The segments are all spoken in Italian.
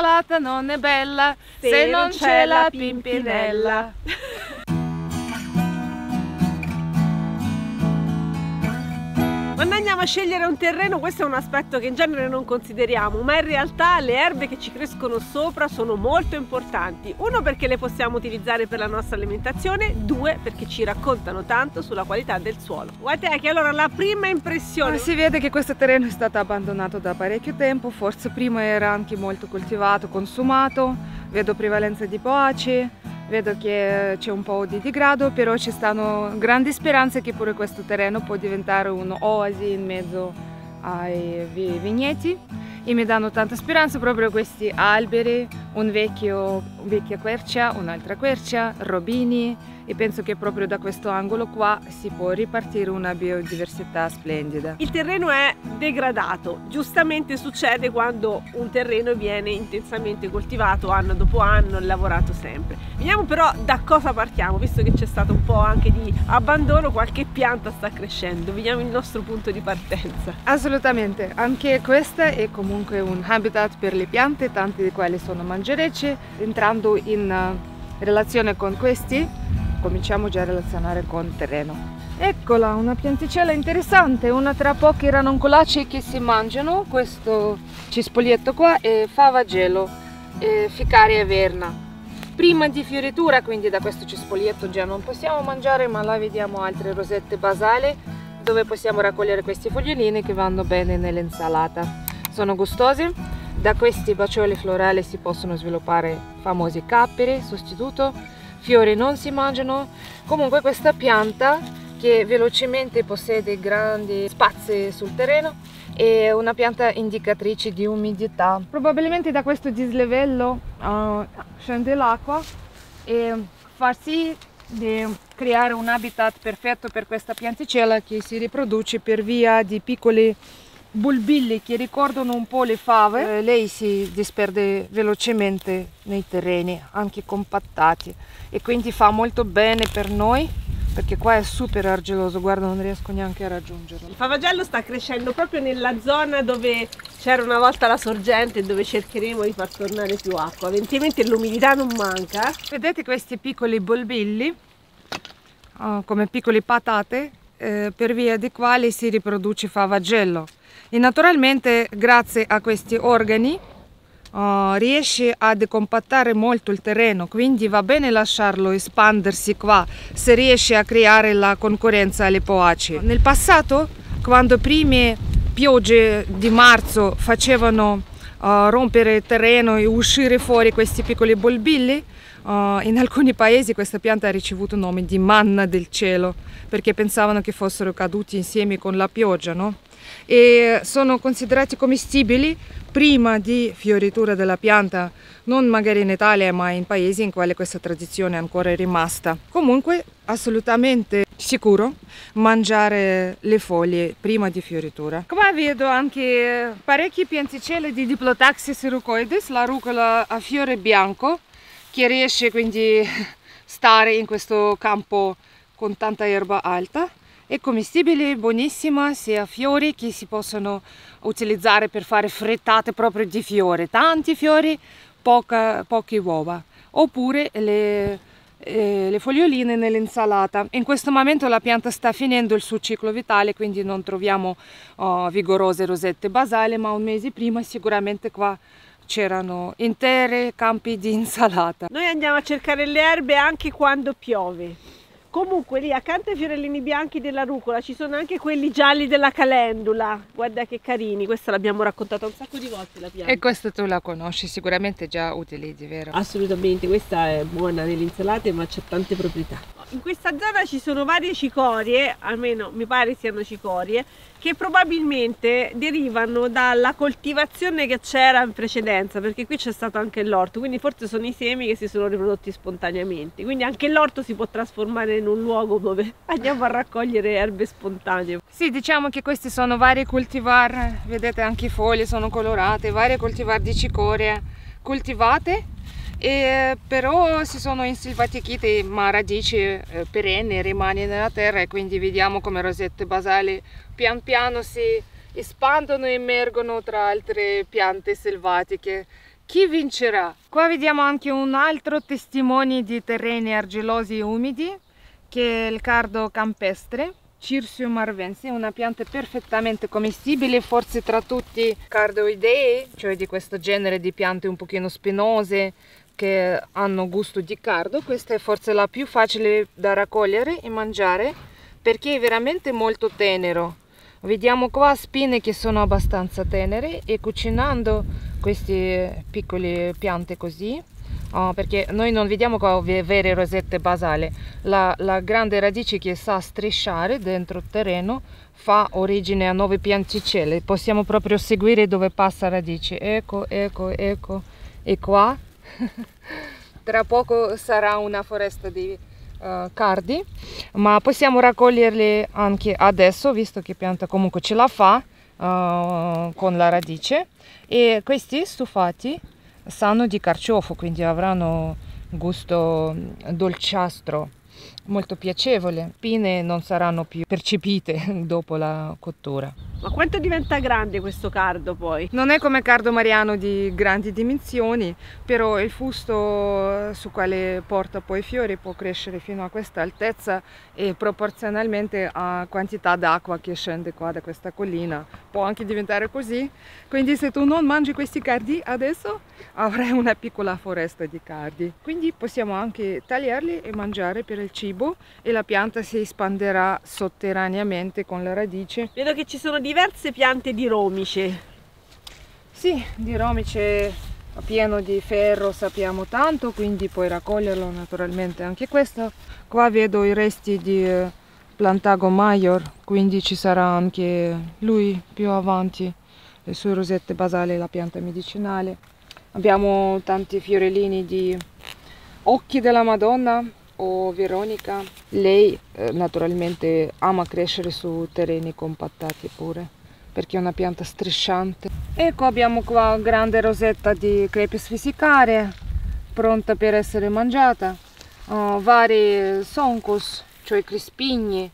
l'insalata non è bella se non c'è la pimpinella. Quando andiamo a scegliere un terreno, questo è un aspetto che in genere non consideriamo, ma in realtà le erbe che ci crescono sopra sono molto importanti. Uno, perché le possiamo utilizzare per la nostra alimentazione, due, perché ci raccontano tanto sulla qualità del suolo. Guardate che allora la prima impressione... Si vede che questo terreno è stato abbandonato da parecchio tempo, forse prima era anche molto coltivato, consumato, vedo prevalenza di poaci. Vedo che c'è un po' di degrado, però ci stanno grandi speranze che pure questo terreno può diventare un'oasi in mezzo ai vigneti e mi danno tanta speranza proprio questi alberi, vecchia quercia, un'altra quercia, robini, e penso che proprio da questo angolo qua si può ripartire una biodiversità splendida. Il terreno è degradato, giustamente succede quando un terreno viene intensamente coltivato anno dopo anno, lavorato sempre. Vediamo però da cosa partiamo, visto che c'è stato un po' anche di abbandono, qualche pianta sta crescendo, vediamo il nostro punto di partenza. Assolutamente, anche questa è comunque un habitat per le piante, tante di quali sono mangerecce. Entrando in relazione con questi, cominciamo già a relazionare con il terreno. Eccola, una pianticella interessante, una tra pochi ranunculacei che si mangiano. Questo cispolietto qua è favagello, Ficaria verna. Prima di fioritura, quindi da questo cispolietto già non possiamo mangiare, ma là vediamo altre rosette basali dove possiamo raccogliere questi fogliolini che vanno bene nell'insalata. Sono gustosi. Da questi bacioli florali si possono sviluppare famosi capperi, sostituto. Fiori non si mangiano. Comunque questa pianta, che velocemente possiede grandi spazi sul terreno, è una pianta indicatrice di umidità. Probabilmente da questo dislivello scende l'acqua e fa sì di creare un habitat perfetto per questa pianticella che si riproduce per via di piccoli bulbilli che ricordano un po' le fave. Lei si disperde velocemente nei terreni anche compattati e quindi fa molto bene per noi, perché qua è super argiloso, guarda, non riesco neanche a raggiungerlo. Il favagello sta crescendo proprio nella zona dove c'era una volta la sorgente e dove cercheremo di far tornare più acqua, evidentemente l'umidità non manca. Vedete questi piccoli bulbilli, come piccole patate, per via dei quali si riproduce favagello. E naturalmente grazie a questi organi riesce a decompattare molto il terreno, quindi va bene lasciarlo espandersi qua se riesce a creare la concorrenza alle poaci. Nel passato, quando prime piogge di marzo facevano rompere il terreno e uscire fuori questi piccoli bulbilli, in alcuni paesi questa pianta ha ricevuto il nome di manna del cielo, perché pensavano che fossero caduti insieme con la pioggia, no? E sono considerati commestibili prima di fioritura della pianta, non magari in Italia ma in paesi in cui questa tradizione è ancora rimasta. Comunque assolutamente sicuro mangiare le foglie prima di fioritura. Qua vedo anche parecchie pianticelle di Diplotaxis erucoides, la rucola a fiore bianco, che riesce quindi a stare in questo campo con tanta erba alta. È commestibile, buonissima, sia fiori che si possono utilizzare per fare frittate proprio di fiori, tanti fiori, poche uova, oppure le foglioline nell'insalata. In questo momento la pianta sta finendo il suo ciclo vitale, quindi non troviamo vigorose rosette basali, ma un mese prima sicuramente qua c'erano interi campi di insalata. Noi andiamo a cercare le erbe anche quando piove. Comunque lì accanto ai fiorellini bianchi della rucola ci sono anche quelli gialli della calendula, guarda che carini, questa l'abbiamo raccontata un sacco di volte la pianta. E questa tu la conosci, sicuramente già utilizzi, vero? Assolutamente, questa è buona nelle insalate ma c'ha tante proprietà. In questa zona ci sono varie cicorie, almeno mi pare siano cicorie, che probabilmente derivano dalla coltivazione che c'era in precedenza, perché qui c'è stato anche l'orto, quindi forse sono i semi che si sono riprodotti spontaneamente, quindi anche l'orto si può trasformare in un luogo dove andiamo a raccogliere erbe spontanee. Sì, diciamo che questi sono vari cultivar, vedete anche i foglie sono colorate, varie cultivar di cicoria coltivate, però si sono insilvatichite, ma radici perenni rimane nella terra, e quindi vediamo come rosette basali pian piano si espandono e emergono tra altre piante selvatiche chi vincerà? Qua vediamo anche un altro testimone di terreni argillosi e umidi, che è il cardo campestre, Cirsium arvense, una pianta perfettamente commestibile, forse tra tutti i cardoidei, cioè di questo genere di piante un pochino spinose che hanno gusto di cardo. Questa è forse la più facile da raccogliere e mangiare perché è veramente molto tenero. Vediamo qua spine che sono abbastanza tenere, e cucinando queste piccole piante così, perché noi non vediamo qua vere rosette basali, la grande radice che sa strisciare dentro il terreno fa origine a nuove pianticelle. Possiamo proprio seguire dove passa radice. Ecco, ecco, ecco, e qua tra poco sarà una foresta di cardi, ma possiamo raccoglierli anche adesso, visto che pianta comunque ce la fa con la radice. E questi stufati sanno di carciofo, quindi avranno gusto dolciastro, molto piacevole. Spine non saranno più percepite dopo la cottura. Ma quanto diventa grande questo cardo poi? Non è come cardo mariano di grandi dimensioni, però il fusto su quale porta poi i fiori può crescere fino a questa altezza, e proporzionalmente a quantità d'acqua che scende qua da questa collina può anche diventare così. Quindi se tu non mangi questi cardi adesso avrai una piccola foresta di cardi. Quindi possiamo anche tagliarli e mangiare per il cibo, e la pianta si espanderà sotterraneamente con la radice. Vedo che ci sono diverse piante di romice. Sì, di romice pieno di ferro sappiamo tanto, quindi puoi raccoglierlo naturalmente anche questo. Qua vedo i resti di Plantago Major, quindi ci sarà anche lui più avanti, le sue rosette basali, la pianta medicinale. Abbiamo tanti fiorellini di Occhi della Madonna o Veronica. Lei naturalmente ama crescere su terreni compattati pure, perché è una pianta strisciante. Ecco, abbiamo qua grande rosetta di Crepis fisicaria, pronta per essere mangiata. Vari soncus, cioè crispigni,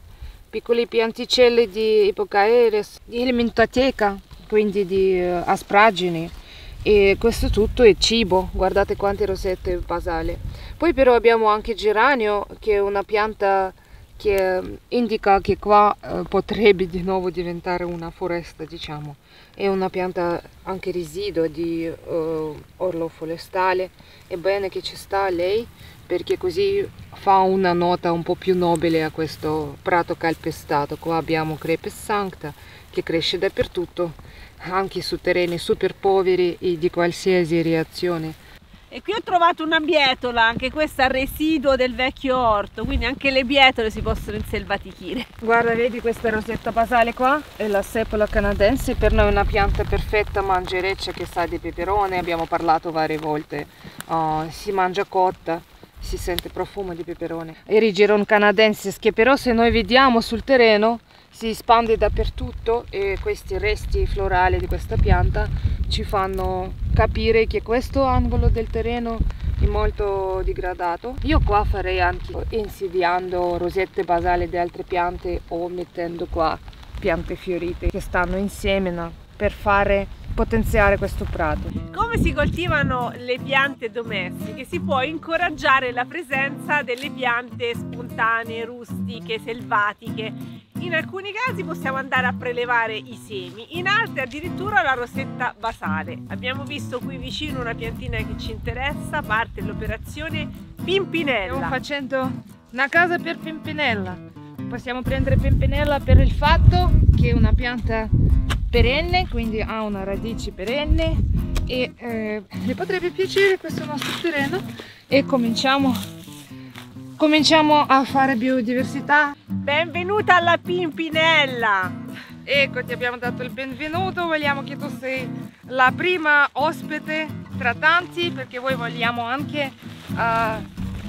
piccole pianticelle di Hipocaeres, di Elementateca, quindi di aspragini. E questo tutto è cibo. Guardate quante rosette basali. Poi però abbiamo anche geranio, che è una pianta che indica che qua potrebbe di nuovo diventare una foresta, diciamo. È una pianta anche residuo di orlo forestale. È bene che ci sta lei, perché così fa una nota un po' più nobile a questo prato calpestato. Qua abbiamo Crepes sancta, che cresce dappertutto, anche su terreni super poveri e di qualsiasi reazione. E qui ho trovato una bietola, anche questa residuo del vecchio orto, quindi anche le bietole si possono inselvatichire. Guarda, vedi questa rosetta basale qua? È la sepola canadense, per noi è una pianta perfetta mangereccia che sa di peperone, abbiamo parlato varie volte. Si mangia cotta, si sente profumo di peperone. Erigeron canadensis, che però se noi vediamo sul terreno si espande dappertutto, e questi resti florali di questa pianta ci fanno capire che questo angolo del terreno è molto degradato. Io qua farei anche insediando rosette basali di altre piante, o mettendo qua piante fiorite che stanno in semina per fare potenziare questo prato. Come si coltivano le piante domestiche? Si può incoraggiare la presenza delle piante spontanee, rustiche, selvatiche. In alcuni casi possiamo andare a prelevare i semi, in altri addirittura la rosetta basale. Abbiamo visto qui vicino una piantina che ci interessa, parte l'operazione Pimpinella. Stiamo facendo una casa per Pimpinella. Possiamo prendere Pimpinella per il fatto che è una pianta perenne, quindi ha una radice perenne, e mi potrebbe piacere questo nostro terreno, e cominciamo a fare biodiversità. Benvenuta alla Pimpinella! Ecco, ti abbiamo dato il benvenuto, vogliamo che tu sei la prima ospite tra tanti, perché voi vogliamo anche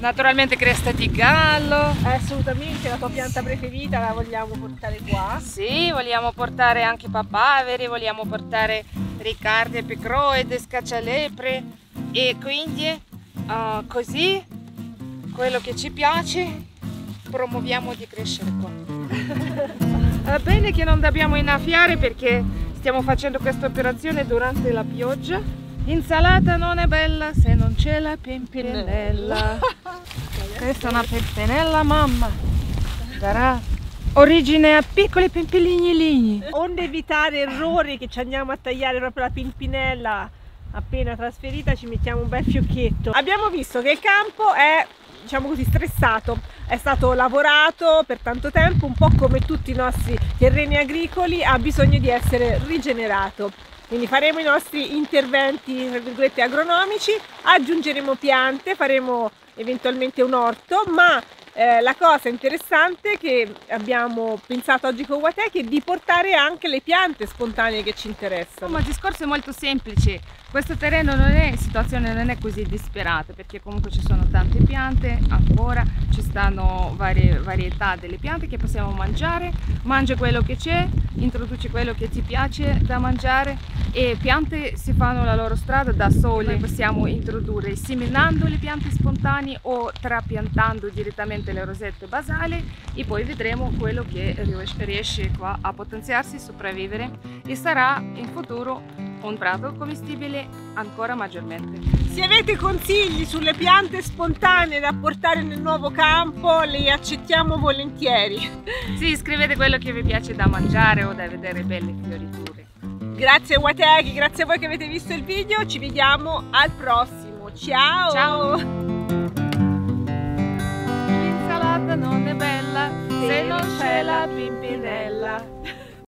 naturalmente cresta di gallo. Assolutamente, la tua pianta preferita la vogliamo portare qua. Sì, vogliamo portare anche papaveri, vogliamo portare ricardi, picroide, scaccialepre, e quindi così quello che ci piace promuoviamo di crescere qua. Va bene che non dobbiamo innaffiare, perché stiamo facendo questa operazione durante la pioggia, Insalata non è bella se non c'è la pimpinella. Questa è una pimpinella, mamma. Darà origine a piccoli pimpilini. Onde evitare errori che ci andiamo a tagliare proprio la pimpinella appena trasferita, ci mettiamo un bel fiocchetto. Abbiamo visto che il campo è, diciamo così, stressato, è stato lavorato per tanto tempo, un po' come tutti i nostri terreni agricoli, ha bisogno di essere rigenerato. Quindi faremo i nostri interventi, tra virgolette, agronomici, aggiungeremo piante, faremo eventualmente un orto, ma la cosa interessante che abbiamo pensato oggi con Watec è di portare anche le piante spontanee che ci interessano. Ma il discorso è molto semplice, questo terreno situazione non è così disperata, perché comunque ci sono tante piante, ancora ci stanno varie varietà delle piante che possiamo mangiare, mangia quello che c'è, introduci quello che ti piace da mangiare e piante si fanno la loro strada da sole. Possiamo introdurre seminando le piante spontanee o trapiantando direttamente le rosette basali e poi vedremo quello che riesce qua a potenziarsi e sopravvivere e sarà in futuro un prato commestibile ancora maggiormente. Se avete consigli sulle piante spontanee da portare nel nuovo campo, li accettiamo volentieri. Sì, scrivete quello che vi piace da mangiare o da vedere belle fioriture. Grazie Watec, grazie a voi che avete visto il video, ci vediamo al prossimo. Ciao! Ciao! L'insalata non è bella se non c'è la pimpinella.